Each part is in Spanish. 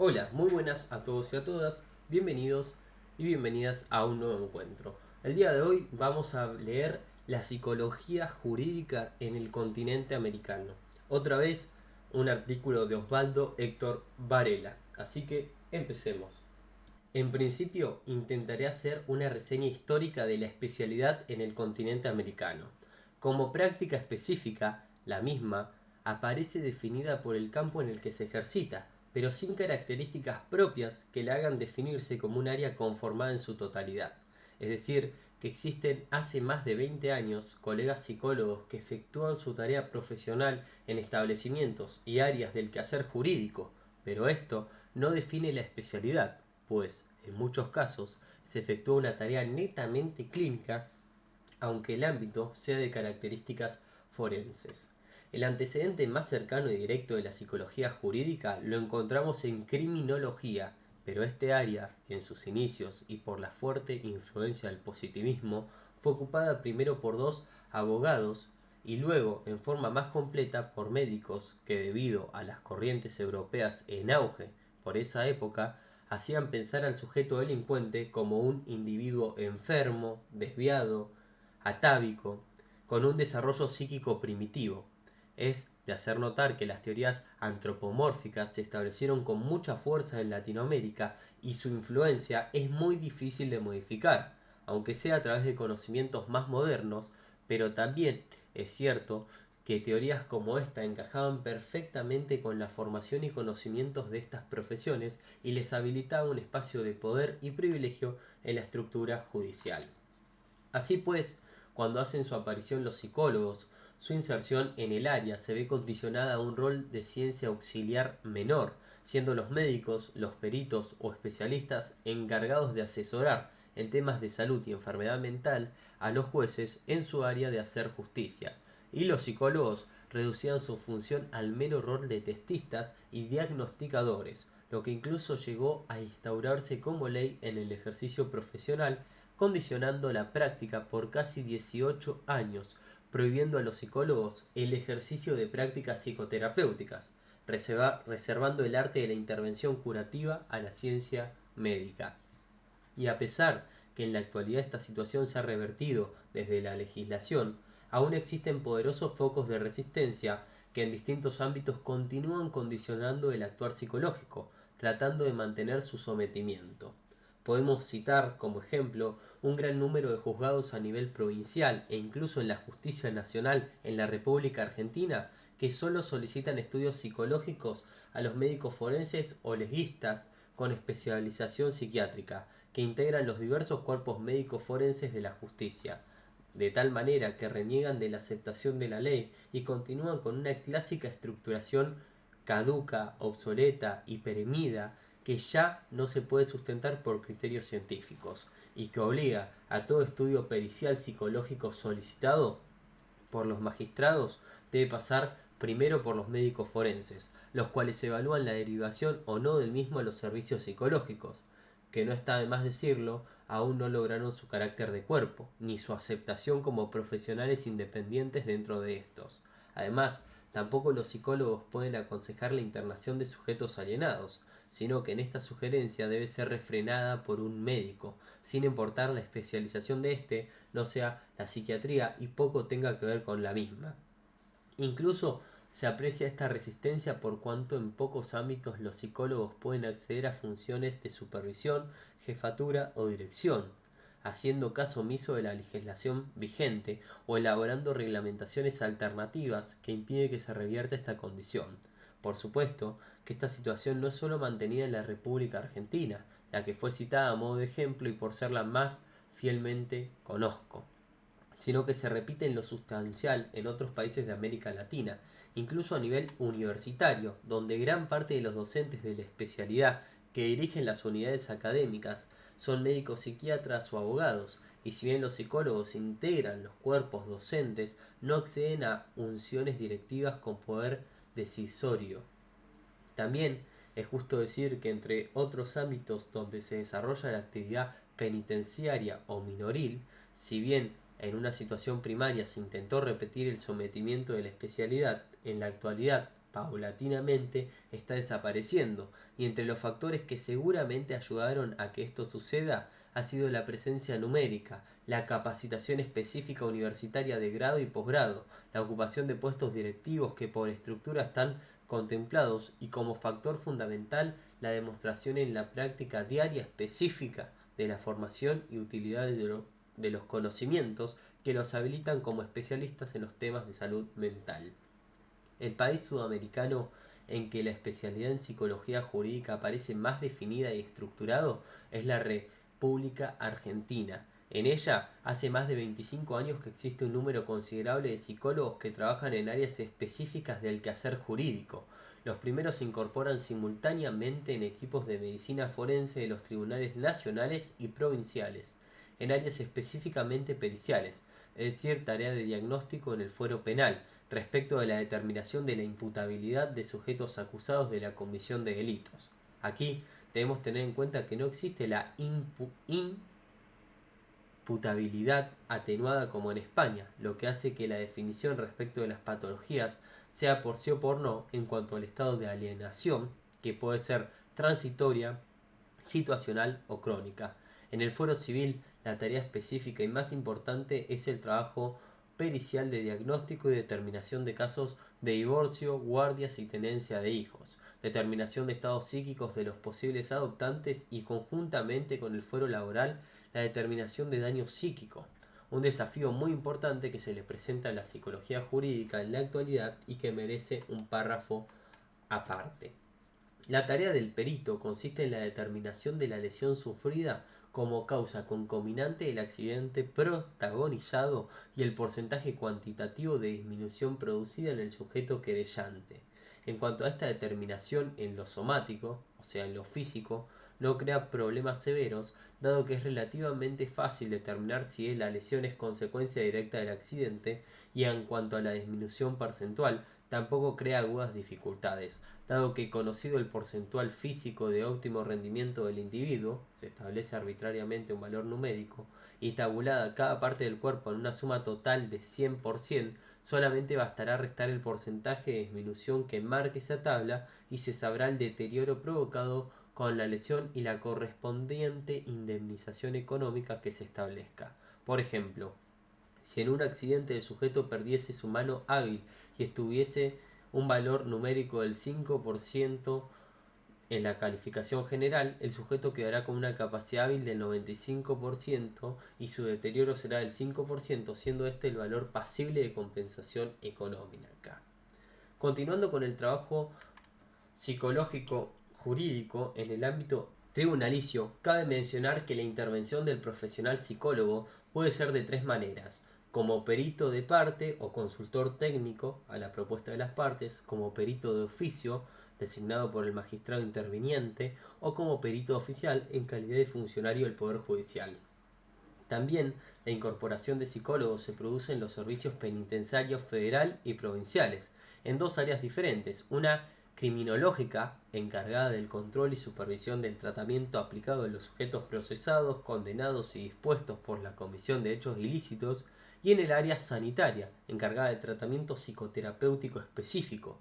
Hola, muy buenas a todos y a todas, bienvenidos y bienvenidas a un nuevo encuentro. El día de hoy vamos a leer la psicología jurídica en el continente americano. Otra vez un artículo de Osvaldo Héctor Varela, así que empecemos. En principio intentaré hacer una reseña histórica de la especialidad en el continente americano. Como práctica específica, la misma aparece definida por el campo en el que se ejercita, pero sin características propias que la hagan definirse como un área conformada en su totalidad. Es decir, que existen hace más de 20 años colegas psicólogos que efectúan su tarea profesional en establecimientos y áreas del quehacer jurídico, pero esto no define la especialidad, pues en muchos casos se efectúa una tarea netamente clínica, aunque el ámbito sea de características forenses. El antecedente más cercano y directo de la psicología jurídica lo encontramos en criminología, pero este área, en sus inicios y por la fuerte influencia del positivismo, fue ocupada primero por dos abogados y luego, en forma más completa, por médicos que, debido a las corrientes europeas en auge por esa época, hacían pensar al sujeto delincuente como un individuo enfermo, desviado, atávico, con un desarrollo psíquico primitivo. Es de hacer notar que las teorías antropomórficas se establecieron con mucha fuerza en Latinoamérica y su influencia es muy difícil de modificar, aunque sea a través de conocimientos más modernos, pero también es cierto que teorías como esta encajaban perfectamente con la formación y conocimientos de estas profesiones y les habilitaba un espacio de poder y privilegio en la estructura judicial. Así pues, cuando hacen su aparición los psicólogos, su inserción en el área se ve condicionada a un rol de ciencia auxiliar menor, siendo los médicos, los peritos o especialistas encargados de asesorar en temas de salud y enfermedad mental a los jueces en su área de hacer justicia, y los psicólogos reducían su función al mero rol de testistas y diagnosticadores, lo que incluso llegó a instaurarse como ley en el ejercicio profesional, condicionando la práctica por casi 18 años, prohibiendo a los psicólogos el ejercicio de prácticas psicoterapéuticas, reservando el arte de la intervención curativa a la ciencia médica. Y a pesar que en la actualidad esta situación se ha revertido desde la legislación, aún existen poderosos focos de resistencia que en distintos ámbitos continúan condicionando el actuar psicológico, tratando de mantener su sometimiento. Podemos citar como ejemplo un gran número de juzgados a nivel provincial e incluso en la justicia nacional en la República Argentina que solo solicitan estudios psicológicos a los médicos forenses o legistas con especialización psiquiátrica, que integran los diversos cuerpos médicos forenses de la justicia, de tal manera que reniegan de la aceptación de la ley y continúan con una clásica estructuración caduca, obsoleta y perenida que ya no se puede sustentar por criterios científicos y que obliga a todo estudio pericial psicológico solicitado por los magistrados debe pasar primero por los médicos forenses, los cuales evalúan la derivación o no del mismo a los servicios psicológicos, que no está de más decirlo, aún no lograron su carácter de cuerpo, ni su aceptación como profesionales independientes dentro de estos. Además, tampoco los psicólogos pueden aconsejar la internación de sujetos alienados, sino que en esta sugerencia debe ser refrenada por un médico, sin importar la especialización de éste, no sea la psiquiatría y poco tenga que ver con la misma. Incluso se aprecia esta resistencia por cuanto en pocos ámbitos los psicólogos pueden acceder a funciones de supervisión, jefatura o dirección, haciendo caso omiso de la legislación vigente o elaborando reglamentaciones alternativas que impiden que se revierta esta condición. Por supuesto que esta situación no es solo mantenida en la República Argentina, la que fue citada a modo de ejemplo y por ser la más fielmente conozco, sino que se repite en lo sustancial en otros países de América Latina, incluso a nivel universitario, donde gran parte de los docentes de la especialidad que dirigen las unidades académicas son médicos psiquiatras o abogados, y si bien los psicólogos integran los cuerpos docentes, no acceden a unciones directivas con poder decisorio. También es justo decir que entre otros ámbitos donde se desarrolla la actividad penitenciaria o minoril, si bien en una situación primaria se intentó repetir el sometimiento de la especialidad, en la actualidad paulatinamente está desapareciendo, y entre los factores que seguramente ayudaron a que esto suceda ha sido la presencia numérica, la capacitación específica universitaria de grado y posgrado, la ocupación de puestos directivos que por estructura están contemplados y como factor fundamental la demostración en la práctica diaria específica de la formación y utilidad de los conocimientos que los habilitan como especialistas en los temas de salud mental. El país sudamericano en que la especialidad en psicología jurídica aparece más definida y estructurado es la República Argentina. En ella, hace más de 25 años que existe un número considerable de psicólogos que trabajan en áreas específicas del quehacer jurídico. Los primeros se incorporan simultáneamente en equipos de medicina forense de los tribunales nacionales y provinciales, en áreas específicamente periciales, es decir, tarea de diagnóstico en el fuero penal, respecto de la determinación de la imputabilidad de sujetos acusados de la comisión de delitos. Aquí debemos tener en cuenta que no existe la imputabilidad atenuada como en España, lo que hace que la definición respecto de las patologías sea por sí o por no en cuanto al estado de alienación, que puede ser transitoria, situacional o crónica. En el fuero civil, la tarea específica y más importante es el trabajo pericial de diagnóstico y determinación de casos de divorcio, guardias y tenencia de hijos, determinación de estados psíquicos de los posibles adoptantes y conjuntamente con el fuero laboral la determinación de daño psíquico, un desafío muy importante que se le presenta a la psicología jurídica en la actualidad y que merece un párrafo aparte. La tarea del perito consiste en la determinación de la lesión sufrida como causa concominante del accidente protagonizado y el porcentaje cuantitativo de disminución producida en el sujeto querellante. En cuanto a esta determinación en lo somático, o sea en lo físico, no crea problemas severos, dado que es relativamente fácil determinar si la lesión es consecuencia directa del accidente, y en cuanto a la disminución porcentual, tampoco crea agudas dificultades, dado que conocido el porcentual físico de óptimo rendimiento del individuo, se establece arbitrariamente un valor numérico, y tabulada cada parte del cuerpo en una suma total de 100%, solamente bastará restar el porcentaje de disminución que marque esa tabla y se sabrá el deterioro provocado con la lesión y la correspondiente indemnización económica que se establezca. Por ejemplo, si en un accidente el sujeto perdiese su mano hábil y estuviese un valor numérico del 5% en la calificación general, el sujeto quedará con una capacidad hábil del 95% y su deterioro será del 5%, siendo este el valor pasible de compensación económica. Continuando con el trabajo psicológico jurídico en el ámbito tribunalicio, cabe mencionar que la intervención del profesional psicólogo puede ser de tres maneras: como perito de parte o consultor técnico a la propuesta de las partes, como perito de oficio designado por el magistrado interviniente o como perito oficial en calidad de funcionario del Poder Judicial. También la incorporación de psicólogos se produce en los servicios penitenciarios federal y provinciales, en dos áreas diferentes: una criminológica, encargada del control y supervisión del tratamiento aplicado a los sujetos procesados, condenados y dispuestos por la comisión de hechos ilícitos, y en el área sanitaria, encargada del tratamiento psicoterapéutico específico.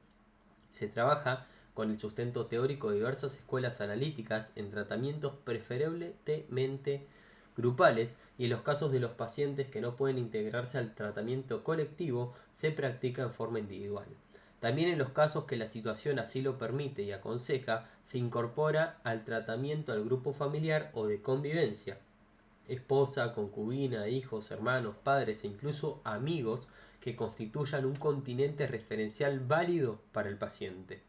Se trabaja con el sustento teórico de diversas escuelas analíticas en tratamientos preferiblemente grupales, y en los casos de los pacientes que no pueden integrarse al tratamiento colectivo se practica en forma individual. También en los casos que la situación así lo permite y aconseja, se incorpora al tratamiento al grupo familiar o de convivencia: esposa, concubina, hijos, hermanos, padres e incluso amigos que constituyan un continente referencial válido para el paciente.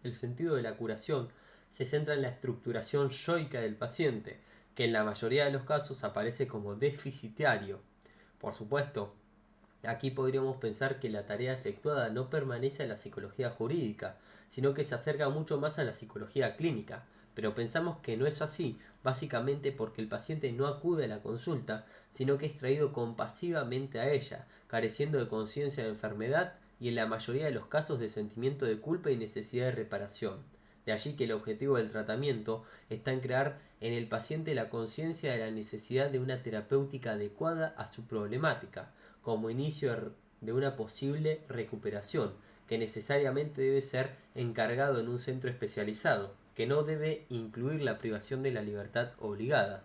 El sentido de la curación se centra en la estructuración yoica del paciente, que en la mayoría de los casos aparece como deficitario. Por supuesto, aquí podríamos pensar que la tarea efectuada no permanece en la psicología jurídica, sino que se acerca mucho más a la psicología clínica, pero pensamos que no es así, básicamente porque el paciente no acude a la consulta, sino que es traído compasivamente a ella, careciendo de conciencia de enfermedad y en la mayoría de los casos de sentimiento de culpa y necesidad de reparación. De allí que el objetivo del tratamiento está en crear en el paciente la conciencia de la necesidad de una terapéutica adecuada a su problemática, como inicio de una posible recuperación, que necesariamente debe ser encargado en un centro especializado, que no debe incluir la privación de la libertad obligada.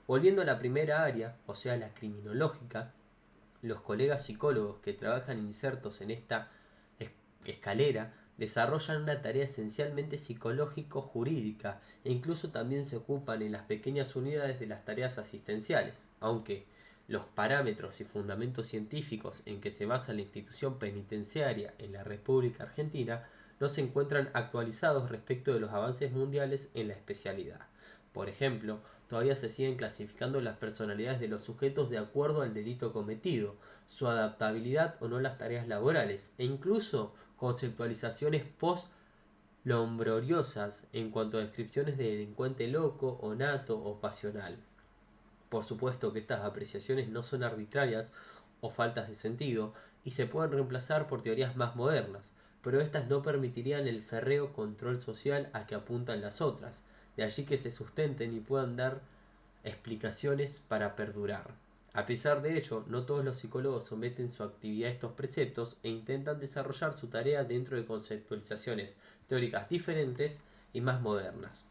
Volviendo a la primera área, o sea, la criminológica, los colegas psicólogos que trabajan insertos en esta escalera desarrollan una tarea esencialmente psicológico-jurídica e incluso también se ocupan en las pequeñas unidades de las tareas asistenciales, aunque los parámetros y fundamentos científicos en que se basa la institución penitenciaria en la República Argentina no se encuentran actualizados respecto de los avances mundiales en la especialidad. Por ejemplo, todavía se siguen clasificando las personalidades de los sujetos de acuerdo al delito cometido, su adaptabilidad o no a las tareas laborales, e incluso conceptualizaciones post-lombroriosas en cuanto a descripciones de delincuente loco o nato o pasional. Por supuesto que estas apreciaciones no son arbitrarias o faltas de sentido y se pueden reemplazar por teorías más modernas, pero estas no permitirían el férreo control social a que apuntan las otras, de allí que se sustenten y puedan dar explicaciones para perdurar. A pesar de ello, no todos los psicólogos someten su actividad a estos preceptos e intentan desarrollar su tarea dentro de conceptualizaciones teóricas diferentes y más modernas.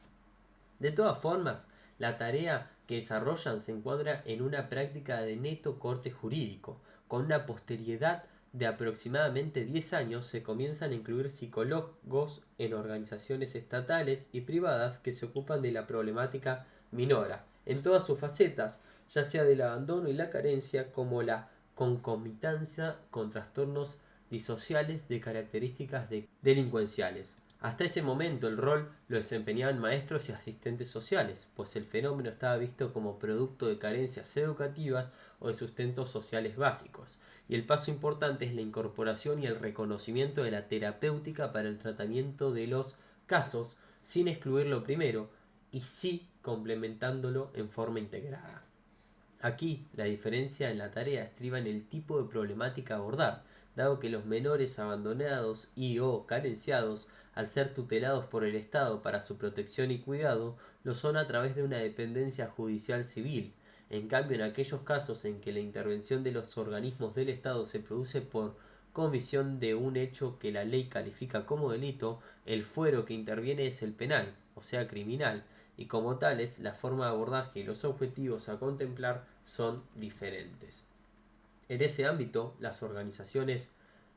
De todas formas, la tarea que desarrollan se encuadra en una práctica de neto corte jurídico. Con una posterioridad de aproximadamente 10 años se comienzan a incluir psicólogos en organizaciones estatales y privadas que se ocupan de la problemática minora, en todas sus facetas, ya sea del abandono y la carencia como la concomitancia con trastornos disociales de características delincuenciales. Hasta ese momento el rol lo desempeñaban maestros y asistentes sociales, pues el fenómeno estaba visto como producto de carencias educativas o de sustentos sociales básicos, y el paso importante es la incorporación y el reconocimiento de la terapéutica para el tratamiento de los casos, sin excluir lo primero, y sí complementándolo en forma integrada. Aquí la diferencia en la tarea estriba en el tipo de problemática a abordar, dado que los menores abandonados y o carenciados, al ser tutelados por el Estado para su protección y cuidado, lo son a través de una dependencia judicial civil. En cambio, en aquellos casos en que la intervención de los organismos del Estado se produce por comisión de un hecho que la ley califica como delito, el fuero que interviene es el penal, o sea criminal, y como tales, la forma de abordaje y los objetivos a contemplar son diferentes. En ese ámbito, las organizaciones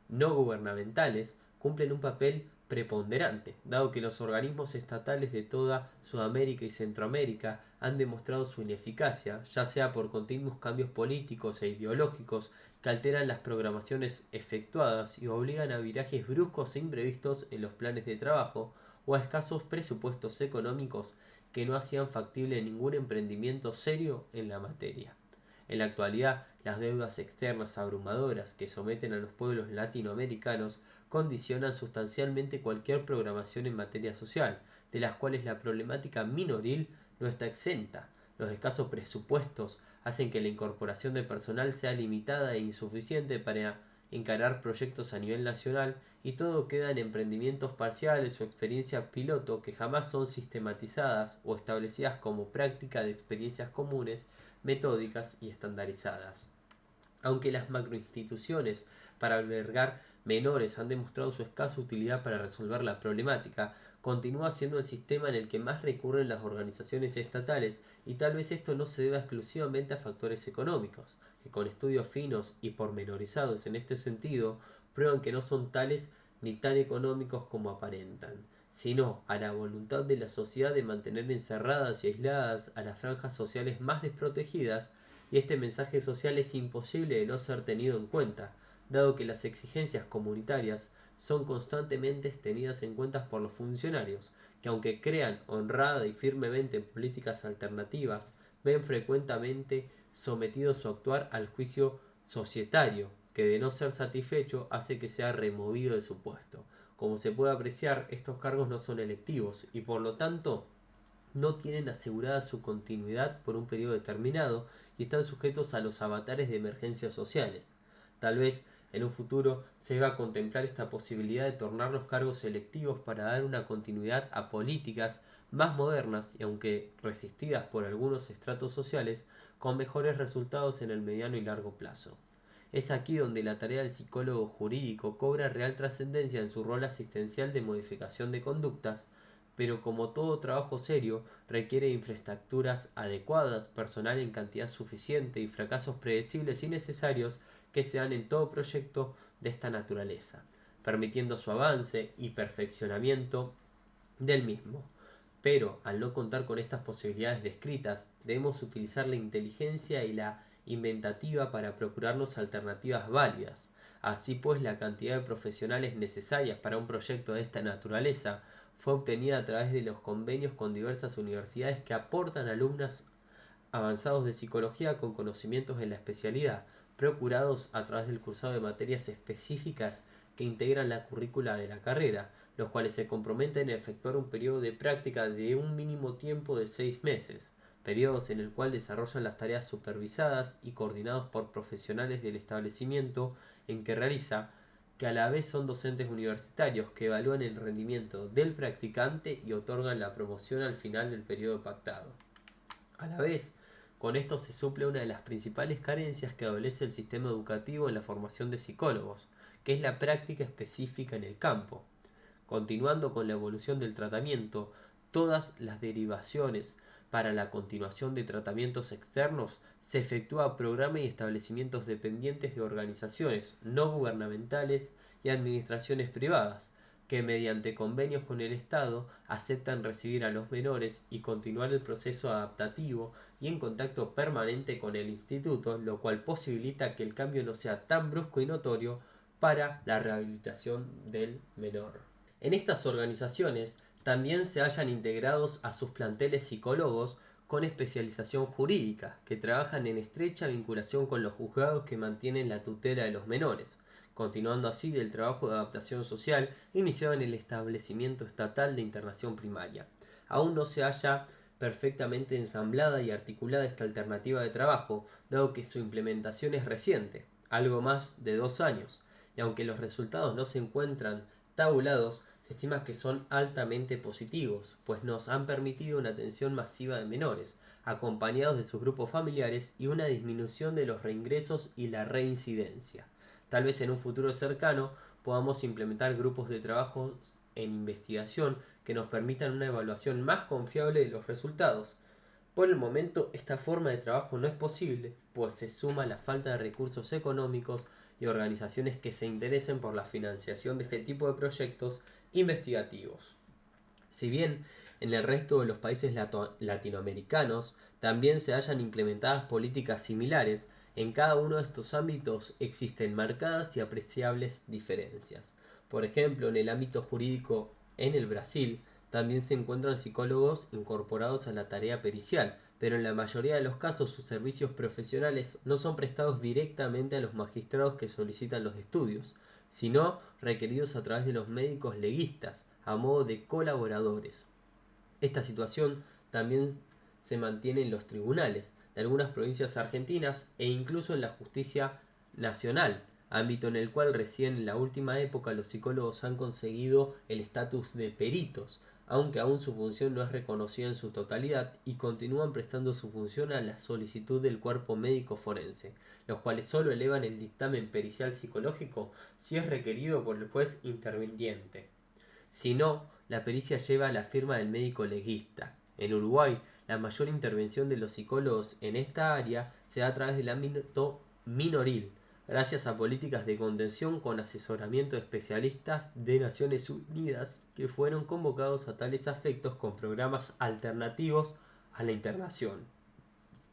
no gubernamentales cumplen un papel preponderante, dado que los organismos estatales de toda Sudamérica y Centroamérica han demostrado su ineficacia, ya sea por continuos cambios políticos e ideológicos que alteran las programaciones efectuadas y obligan a virajes bruscos e imprevistos en los planes de trabajo, o a escasos presupuestos económicos que no hacían factible ningún emprendimiento serio en la materia. En la actualidad, las deudas externas abrumadoras que someten a los pueblos latinoamericanos condicionan sustancialmente cualquier programación en materia social, de las cuales la problemática minoril no está exenta. Los escasos presupuestos hacen que la incorporación de personal sea limitada e insuficiente para encarar proyectos a nivel nacional y todo queda en emprendimientos parciales o experiencias piloto que jamás son sistematizadas o establecidas como práctica de experiencias comunes, metódicas y estandarizadas. Aunque las macroinstituciones para albergar menores han demostrado su escasa utilidad para resolver la problemática, continúa siendo el sistema en el que más recurren las organizaciones estatales y tal vez esto no se deba exclusivamente a factores económicos, que con estudios finos y pormenorizados en este sentido prueban que no son tales ni tan económicos como aparentan, sino a la voluntad de la sociedad de mantener encerradas y aisladas a las franjas sociales más desprotegidas, y este mensaje social es imposible de no ser tenido en cuenta, dado que las exigencias comunitarias son constantemente tenidas en cuenta por los funcionarios, que aunque crean honrada y firmemente políticas alternativas, ven frecuentemente sometido su actuar al juicio societario, que de no ser satisfecho hace que sea removido de su puesto. Como se puede apreciar, estos cargos no son electivos y por lo tanto no tienen asegurada su continuidad por un periodo determinado y están sujetos a los avatares de emergencias sociales. Tal vez en un futuro se va a contemplar esta posibilidad de tornar los cargos electivos para dar una continuidad a políticas más modernas y aunque resistidas por algunos estratos sociales, con mejores resultados en el mediano y largo plazo. Es aquí donde la tarea del psicólogo jurídico cobra real trascendencia en su rol asistencial de modificación de conductas, pero como todo trabajo serio, requiere infraestructuras adecuadas, personal en cantidad suficiente y fracasos predecibles y necesarios que se dan en todo proyecto de esta naturaleza, permitiendo su avance y perfeccionamiento del mismo. Pero, al no contar con estas posibilidades descritas, debemos utilizar la inteligencia y la inventativa para procurarnos alternativas válidas. Así pues, la cantidad de profesionales necesarias para un proyecto de esta naturaleza fue obtenida a través de los convenios con diversas universidades que aportan alumnos avanzados de psicología con conocimientos en la especialidad, procurados a través del cursado de materias específicas que integran la currícula de la carrera, los cuales se comprometen a efectuar un periodo de práctica de un mínimo tiempo de 6 meses, periodos en el cual desarrollan las tareas supervisadas y coordinados por profesionales del establecimiento en que realiza, que a la vez son docentes universitarios que evalúan el rendimiento del practicante y otorgan la promoción al final del periodo pactado. A la vez, con esto se suple una de las principales carencias que adolece el sistema educativo en la formación de psicólogos, que es la práctica específica en el campo. Continuando con la evolución del tratamiento, todas las derivaciones para la continuación de tratamientos externos se efectúa a programas y establecimientos dependientes de organizaciones no gubernamentales y administraciones privadas, que mediante convenios con el Estado aceptan recibir a los menores y continuar el proceso adaptativo y en contacto permanente con el instituto, lo cual posibilita que el cambio no sea tan brusco y notorio para la rehabilitación del menor. En estas organizaciones también se hallan integrados a sus planteles psicólogos con especialización jurídica, que trabajan en estrecha vinculación con los juzgados que mantienen la tutela de los menores, continuando así el trabajo de adaptación social iniciado en el establecimiento estatal de internación primaria. Aún no se halla perfectamente ensamblada y articulada esta alternativa de trabajo, dado que su implementación es reciente, algo más de 2 años, y aunque los resultados no se encuentran tabulados, se estima que son altamente positivos, pues nos han permitido una atención masiva de menores, acompañados de sus grupos familiares y una disminución de los reingresos y la reincidencia. Tal vez en un futuro cercano podamos implementar grupos de trabajo en investigación que nos permitan una evaluación más confiable de los resultados. Por el momento, esta forma de trabajo no es posible, pues se suma la falta de recursos económicos y organizaciones que se interesen por la financiación de este tipo de proyectos investigativos. Si bien en el resto de los países latinoamericanos también se hayan implementadas políticas similares, en cada uno de estos ámbitos existen marcadas y apreciables diferencias. Por ejemplo, en el ámbito jurídico en el Brasil también se encuentran psicólogos incorporados a la tarea pericial, pero en la mayoría de los casos sus servicios profesionales no son prestados directamente a los magistrados que solicitan los estudios, sino requeridos a través de los médicos legistas, a modo de colaboradores. Esta situación también se mantiene en los tribunales de algunas provincias argentinas e incluso en la justicia nacional, ámbito en el cual recién en la última época los psicólogos han conseguido el estatus de peritos, aunque aún su función no es reconocida en su totalidad y continúan prestando su función a la solicitud del cuerpo médico forense, los cuales solo elevan el dictamen pericial psicológico si es requerido por el juez interviniente. Si no, la pericia lleva la firma del médico legista. En Uruguay, la mayor intervención de los psicólogos en esta área se da a través del ámbito minoril, gracias a políticas de contención con asesoramiento de especialistas de Naciones Unidas que fueron convocados a tales efectos con programas alternativos a la internación.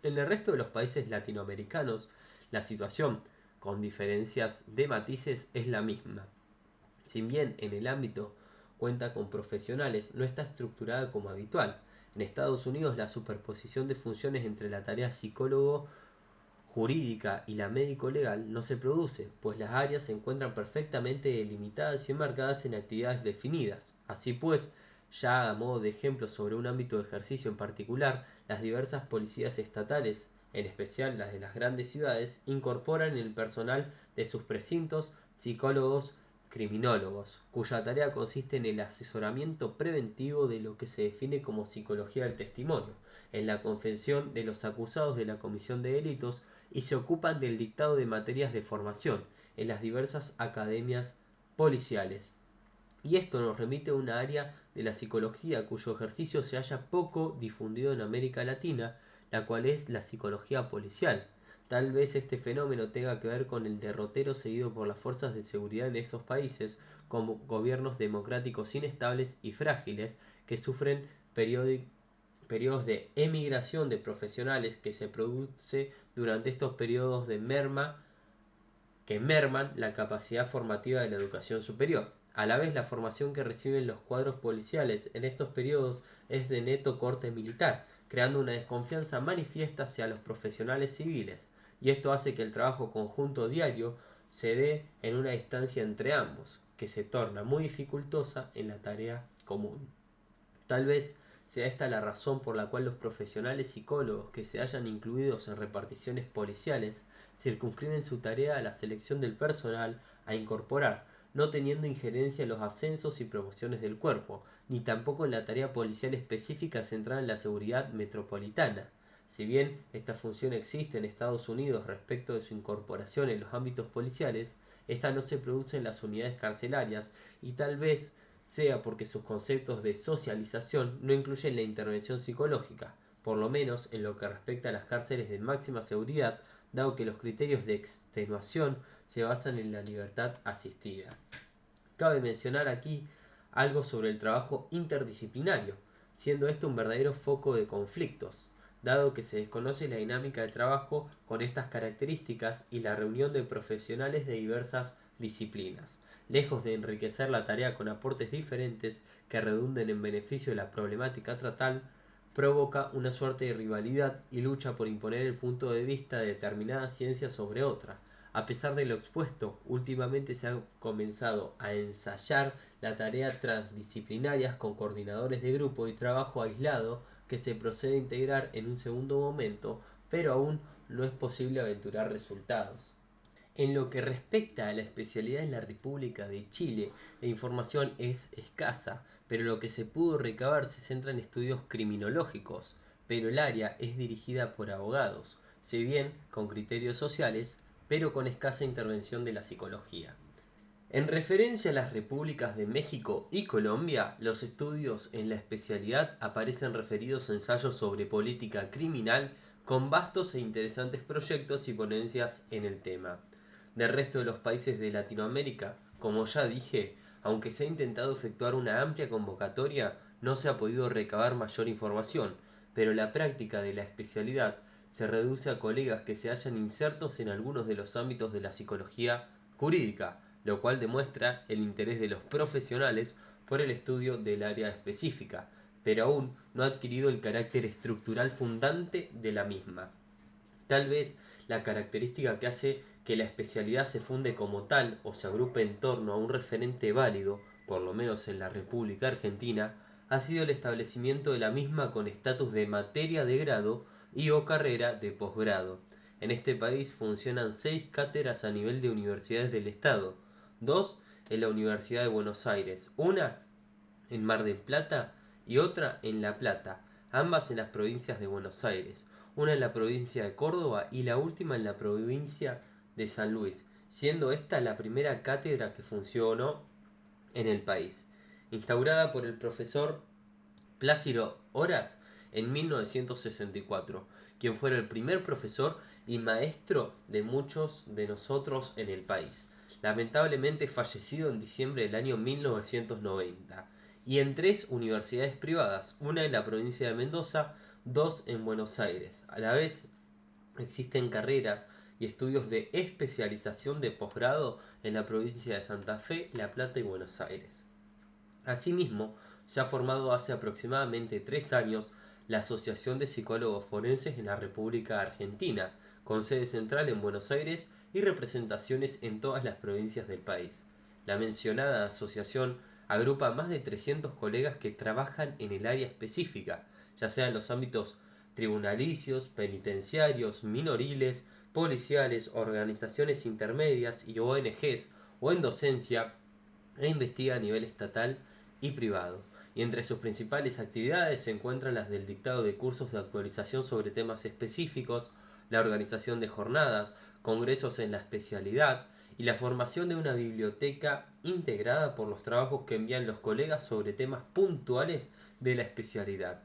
En el resto de los países latinoamericanos, la situación, con diferencias de matices, es la misma. Si bien en el ámbito cuenta con profesionales, no está estructurada como habitual. En Estados Unidos la superposición de funciones entre la tarea psicólogo jurídica y la médico-legal no se produce, pues las áreas se encuentran perfectamente delimitadas y enmarcadas en actividades definidas. Así pues, ya a modo de ejemplo sobre un ámbito de ejercicio en particular, las diversas policías estatales, en especial las de las grandes ciudades, incorporan en el personal de sus precintos psicólogos criminólogos, cuya tarea consiste en el asesoramiento preventivo de lo que se define como psicología del testimonio, en la confesión de los acusados de la comisión de delitos y se ocupan del dictado de materias de formación en las diversas academias policiales. Y esto nos remite a una área de la psicología cuyo ejercicio se halla poco difundido en América Latina, la cual es la psicología policial. Tal vez este fenómeno tenga que ver con el derrotero seguido por las fuerzas de seguridad en esos países, como gobiernos democráticos inestables y frágiles que sufren periodos de emigración de profesionales que se produce durante estos periodos de merma que merman la capacidad formativa de la educación superior. A la vez, la formación que reciben los cuadros policiales en estos periodos es de neto corte militar, creando una desconfianza manifiesta hacia los profesionales civiles, y esto hace que el trabajo conjunto diario se dé en una distancia entre ambos, que se torna muy dificultosa en la tarea común. Tal vez sea esta la razón por la cual los profesionales psicólogos que se hayan incluidos en reparticiones policiales circunscriben su tarea a la selección del personal a incorporar, no teniendo injerencia en los ascensos y promociones del cuerpo, ni tampoco en la tarea policial específica centrada en la seguridad metropolitana. Si bien esta función existe en Estados Unidos respecto de su incorporación en los ámbitos policiales, esta no se produce en las unidades carcelarias y tal vez sea porque sus conceptos de socialización no incluyen la intervención psicológica, por lo menos en lo que respecta a las cárceles de máxima seguridad, dado que los criterios de extenuación se basan en la libertad asistida. Cabe mencionar aquí algo sobre el trabajo interdisciplinario, siendo esto un verdadero foco de conflictos, dado que se desconoce la dinámica de trabajo con estas características y la reunión de profesionales de diversas disciplinas. Lejos de enriquecer la tarea con aportes diferentes que redunden en beneficio de la problemática a tratar, provoca una suerte de rivalidad y lucha por imponer el punto de vista de determinada ciencia sobre otra. A pesar de lo expuesto, últimamente se ha comenzado a ensayar la tarea transdisciplinarias con coordinadores de grupo y trabajo aislado que se procede a integrar en un segundo momento, pero aún no es posible aventurar resultados. En lo que respecta a la especialidad en la República de Chile, la información es escasa, pero lo que se pudo recabar se centra en estudios criminológicos, pero el área es dirigida por abogados, si bien con criterios sociales, pero con escasa intervención de la psicología. En referencia a las repúblicas de México y Colombia, los estudios en la especialidad aparecen referidos a ensayos sobre política criminal con vastos e interesantes proyectos y ponencias en el tema. Del resto de los países de Latinoamérica, como ya dije, aunque se ha intentado efectuar una amplia convocatoria, no se ha podido recabar mayor información, pero la práctica de la especialidad se reduce a colegas que se hallan insertos en algunos de los ámbitos de la psicología jurídica, lo cual demuestra el interés de los profesionales por el estudio del área específica, pero aún no ha adquirido el carácter estructural fundante de la misma. Tal vez la característica que hace que la especialidad se funde como tal o se agrupe en torno a un referente válido, por lo menos en la República Argentina, ha sido el establecimiento de la misma con estatus de materia de grado y o carrera de posgrado. En este país funcionan 6 cátedras a nivel de universidades del Estado, 2 en la Universidad de Buenos Aires, una en Mar del Plata y otra en La Plata, ambas en las provincias de Buenos Aires, una en la provincia de Córdoba y la última en la provincia de San Luis, siendo esta la primera cátedra que funcionó en el país, instaurada por el profesor Plácido Horas en 1964, quien fuera el primer profesor y maestro de muchos de nosotros en el país, lamentablemente fallecido en diciembre del año 1990, y en 3 universidades privadas, una en la provincia de Mendoza, 2 en Buenos Aires. A la vez, existen carreras y estudios de especialización de posgrado en la provincia de Santa Fe, La Plata y Buenos Aires. Asimismo, se ha formado hace aproximadamente 3 años la Asociación de Psicólogos Forenses en la República Argentina, con sede central en Buenos Aires y representaciones en todas las provincias del país. La mencionada asociación agrupa a más de 300 colegas que trabajan en el área específica, ya sea en los ámbitos tribunalicios, penitenciarios, minoriles, policiales, organizaciones intermedias y ONGs, o en docencia, e investiga a nivel estatal y privado. Y entre sus principales actividades se encuentran las del dictado de cursos de actualización sobre temas específicos, la organización de jornadas, congresos en la especialidad y la formación de una biblioteca integrada por los trabajos que envían los colegas sobre temas puntuales de la especialidad,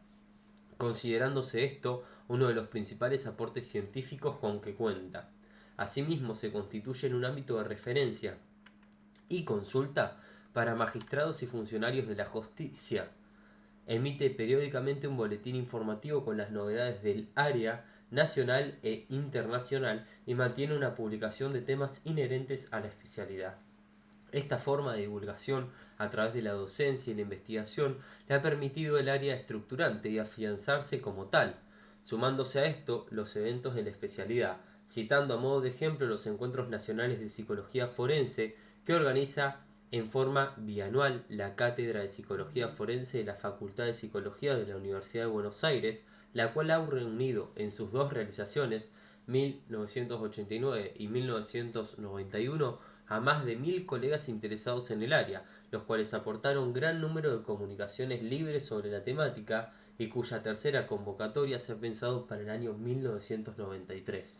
considerándose esto uno de los principales aportes científicos con que cuenta. Asimismo, se constituye en un ámbito de referencia y consulta para magistrados y funcionarios de la justicia. Emite periódicamente un boletín informativo con las novedades del área nacional e internacional y mantiene una publicación de temas inherentes a la especialidad. Esta forma de divulgación a través de la docencia y la investigación le ha permitido el área estructurante y afianzarse como tal, sumándose a esto los eventos de la especialidad, citando a modo de ejemplo los encuentros nacionales de psicología forense que organiza en forma bianual la Cátedra de Psicología Forense de la Facultad de Psicología de la Universidad de Buenos Aires, la cual ha reunido en sus dos realizaciones, 1989 y 1991, a más de 1000 colegas interesados en el área, los cuales aportaron un gran número de comunicaciones libres sobre la temática y cuya tercera convocatoria se ha pensado para el año 1993.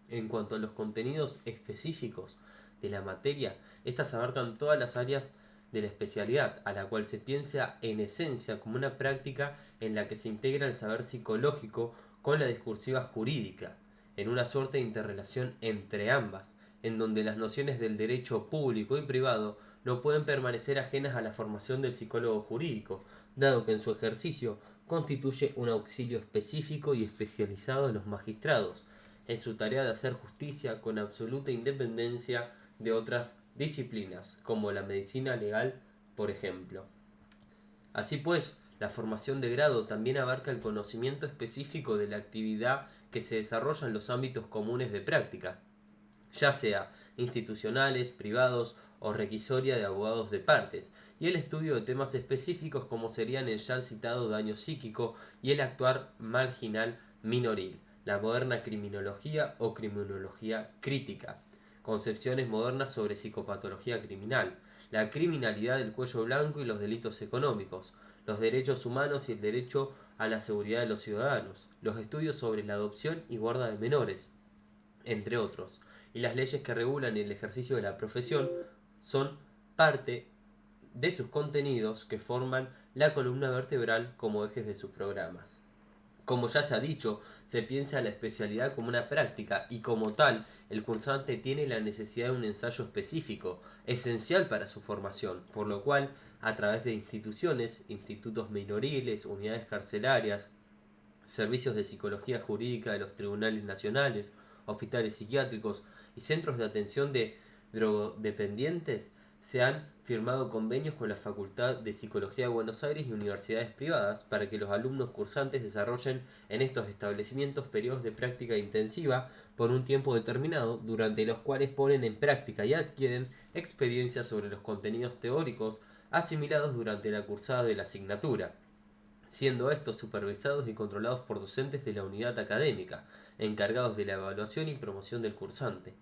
En cuanto a los contenidos específicos de la materia, estas abarcan todas las áreas de la especialidad, a la cual se piensa en esencia como una práctica en la que se integra el saber psicológico con la discursiva jurídica, en una suerte de interrelación entre ambas, en donde las nociones del derecho público y privado no pueden permanecer ajenas a la formación del psicólogo jurídico, dado que en su ejercicio constituye un auxilio específico y especializado de los magistrados, en su tarea de hacer justicia con absoluta independencia de otras disciplinas, como la medicina legal, por ejemplo. Así pues, la formación de grado también abarca el conocimiento específico de la actividad que se desarrolla en los ámbitos comunes de práctica, ya sea institucionales, privados o requisoria de abogados de partes, y el estudio de temas específicos como serían el ya citado daño psíquico y el actuar marginal minoril, la moderna criminología o criminología crítica, concepciones modernas sobre psicopatología criminal, la criminalidad del cuello blanco y los delitos económicos, los derechos humanos y el derecho a la seguridad de los ciudadanos, los estudios sobre la adopción y guarda de menores, entre otros, y las leyes que regulan el ejercicio de la profesión son parte de sus contenidos que forman la columna vertebral como ejes de sus programas. Como ya se ha dicho, se piensa la especialidad como una práctica y como tal, el cursante tiene la necesidad de un ensayo específico, esencial para su formación, por lo cual, a través de instituciones, institutos menoriles, unidades carcelarias, servicios de psicología jurídica de los tribunales nacionales, hospitales psiquiátricos y centros de atención de drogodependientes, se han firmado convenios con la Facultad de Psicología de Buenos Aires y universidades privadas para que los alumnos cursantes desarrollen en estos establecimientos periodos de práctica intensiva por un tiempo determinado, durante los cuales ponen en práctica y adquieren experiencia sobre los contenidos teóricos asimilados durante la cursada de la asignatura, siendo estos supervisados y controlados por docentes de la unidad académica, encargados de la evaluación y promoción del cursante.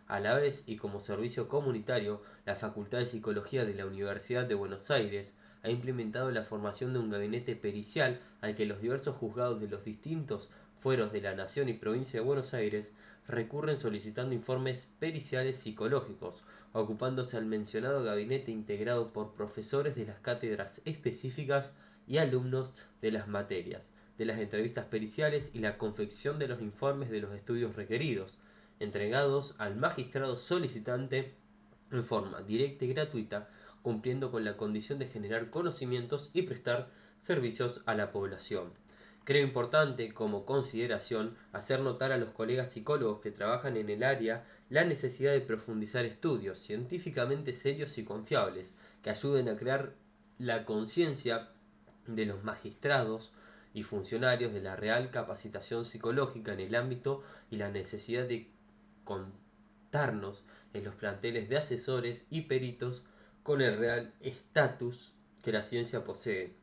A la vez, y como servicio comunitario, la Facultad de Psicología de la Universidad de Buenos Aires ha implementado la formación de un gabinete pericial al que los diversos juzgados de los distintos fueros de la Nación y Provincia de Buenos Aires recurren solicitando informes periciales psicológicos, ocupándose al mencionado gabinete integrado por profesores de las cátedras específicas y alumnos de las materias, de las entrevistas periciales y la confección de los informes de los estudios requeridos, entregados al magistrado solicitante en forma directa y gratuita, cumpliendo con la condición de generar conocimientos y prestar servicios a la población. Creo importante, como consideración, hacer notar a los colegas psicólogos que trabajan en el área la necesidad de profundizar estudios científicamente serios y confiables, que ayuden a crear la conciencia de los magistrados y funcionarios de la real capacitación psicológica en el ámbito y la necesidad de contarnos en los planteles de asesores y peritos con el real estatus que la ciencia posee,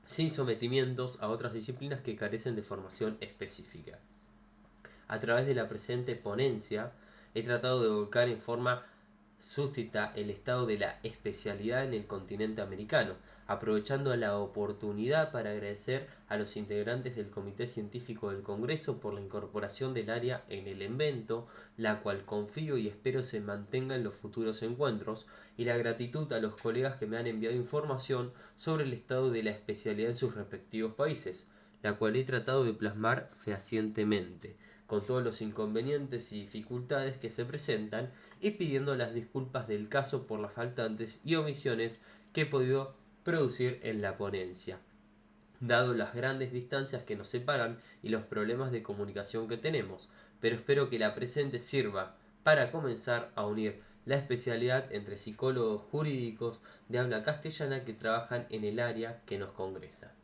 sin sometimientos a otras disciplinas que carecen de formación específica. A través de la presente ponencia he tratado de volcar en forma suscita el estado de la especialidad en el continente americano, aprovechando la oportunidad para agradecer a los integrantes del Comité Científico del Congreso por la incorporación del área en el evento, la cual confío y espero se mantenga en los futuros encuentros, y la gratitud a los colegas que me han enviado información sobre el estado de la especialidad en sus respectivos países, la cual he tratado de plasmar fehacientemente, con todos los inconvenientes y dificultades que se presentan, y pidiendo las disculpas del caso por las faltantes y omisiones que he podido producir en la ponencia, dado las grandes distancias que nos separan y los problemas de comunicación que tenemos, pero espero que la presente sirva para comenzar a unir la especialidad entre psicólogos jurídicos de habla castellana que trabajan en el área que nos congresa.